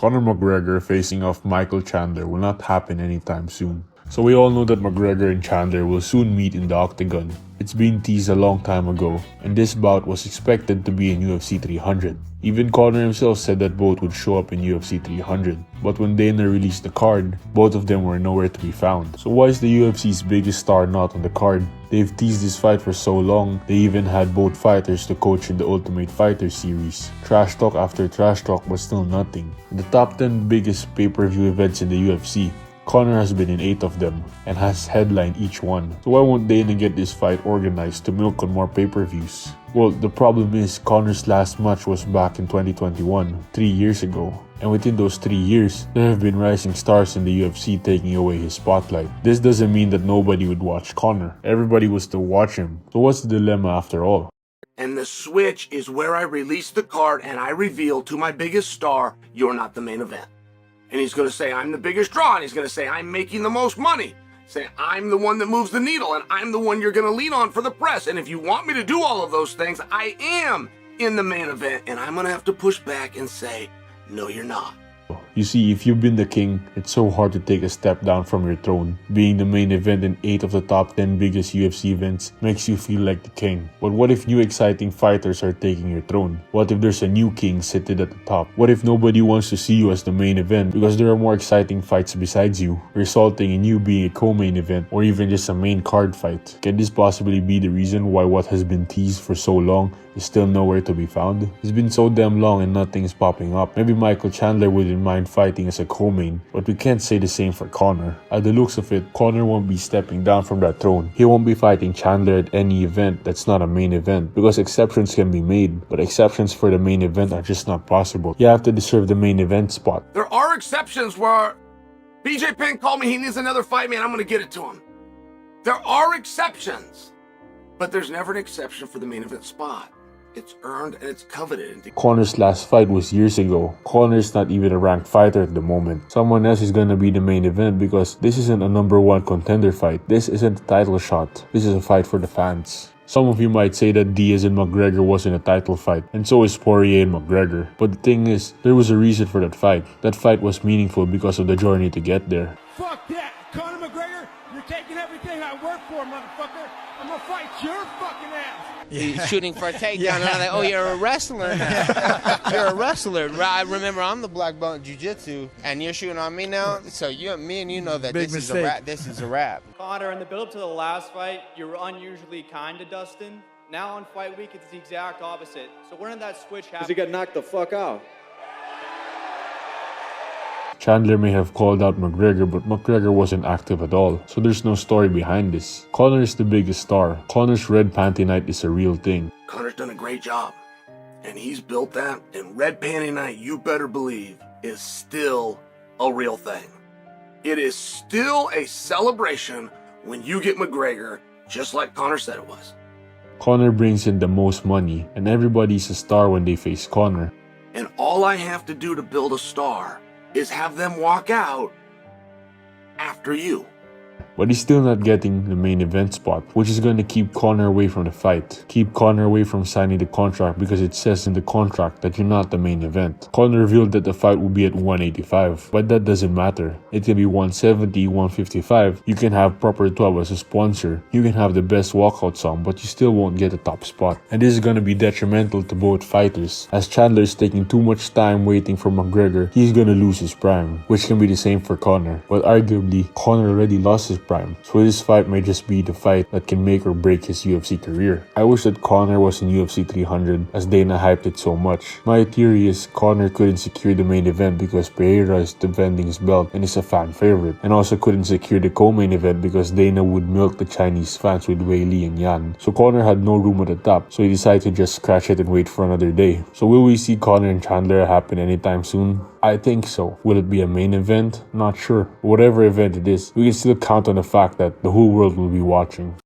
Conor McGregor facing off Michael Chandler will not happen anytime soon. So we all know that McGregor and Chandler will soon meet in the octagon. It's been teased a long time ago, and this bout was expected to be in UFC 300. Even Conor himself said that both would show up in UFC 300, but when Dana released the card, both of them were nowhere to be found. So why is the UFC's biggest star not on the card? They've teased this fight for so long, they even had both fighters to coach in the Ultimate Fighter series. Trash talk after trash talk, but still nothing. In the top 10 biggest pay-per-view events in the UFC, Conor has been in 8 of them and has headlined each one. So why won't Dana get this fight organized to milk on more pay-per-views? Well, the problem is Conor's last match was back in 2021, 3 years ago. And within those 3 years, there have been rising stars in the UFC taking away his spotlight. This doesn't mean that nobody would watch Conor. Everybody would still watch him. So what's the dilemma after all? And the switch is where I release the card and I reveal to my biggest star, you're not the main event. And he's going to say, I'm the biggest draw. And he's going to say, I'm making the most money. Say, I'm the one that moves the needle. And I'm the one you're going to lean on for the press. And if you want me to do all of those things, I am in the main event. And I'm going to have to push back and say, no, you're not. You see, if you've been the king, it's so hard to take a step down from your throne. Being the main event in 8 of the top 10 biggest UFC events makes you feel like the king. But what if new exciting fighters are taking your throne? What if there's a new king seated at the top? What if nobody wants to see you as the main event because there are more exciting fights besides you, resulting in you being a co-main event or even just a main card fight? Can this possibly be the reason why what has been teased for so long is still nowhere to be found? It's been so damn long and nothing is popping up. Maybe Michael Chandler wouldn't mind fighting as a co-main, but we can't say the same for Conor. At the looks of it, Conor won't be stepping down from that throne. He won't be fighting Chandler at any event that's not a main event, because exceptions can be made, but exceptions for the main event are just not possible. You have to deserve the main event spot. There are exceptions where BJ Penn called me, he needs another fight, man, I'm going to get it to him. There are exceptions, but there's never an exception for the main event spot. It's earned and it's coveted. Conor's last fight was years ago. Conor's not even a ranked fighter at the moment. Someone else is gonna be the main event because this isn't a #1 contender fight. This isn't a title shot. This is a fight for the fans. Some of you might say that Diaz and McGregor wasn't a title fight, and so is Poirier and McGregor. But the thing is, there was a reason for that fight. That fight was meaningful because of the journey to get there. Fuck that! Conor McGregor, you're taking everything I work for, motherfucker! I'm gonna fight your fucking ass! He's shooting for a takedown. And I'm like, oh, you're a wrestler now. You're a wrestler. I remember I'm the black belt in jiu-jitsu, and you're shooting on me now. So me and you know that this is a wrap. This is a wrap. Conor, in the build-up to the last fight, you were unusually kind to Dustin. Now on fight week, it's the exact opposite. So when did that switch happen? Because he got knocked the fuck out. Chandler may have called out McGregor, but McGregor wasn't active at all, so there's no story behind this. Conor is the biggest star. Conor's red panty night is a real thing. Conor's done a great job, and he's built that, and red panty night, you better believe, is still a real thing. It is still a celebration when you get McGregor, just like Conor said it was. Conor brings in the most money, and everybody's a star when they face Conor. And all I have to do to build a star is have them walk out after you. But he's still not getting the main event spot, which is going to keep Conor away from the fight. Keep Conor away from signing the contract because it says in the contract that you're not the main event. Conor revealed that the fight will be at 185, but that doesn't matter. It can be 170, 155. You can have Proper 12 as a sponsor. You can have the best walkout song, but you still won't get a top spot. And this is going to be detrimental to both fighters. As Chandler is taking too much time waiting for McGregor, he's going to lose his prime, which can be the same for Conor. But arguably, Conor already lost his prime, so this fight may just be the fight that can make or break his UFC career. I wish that Conor was in UFC 300 as Dana hyped it so much. My theory is Conor couldn't secure the main event because Pereira is defending his belt and is a fan favorite, and also couldn't secure the co-main event because Dana would milk the Chinese fans with Wei Li and Yan. So Conor had no room at the top, so he decided to just scratch it and wait for another day. So will we see Conor and Chandler happen anytime soon? I think so. Will it be a main event? Not sure. Whatever event it is, we can still count on the fact that the whole world will be watching.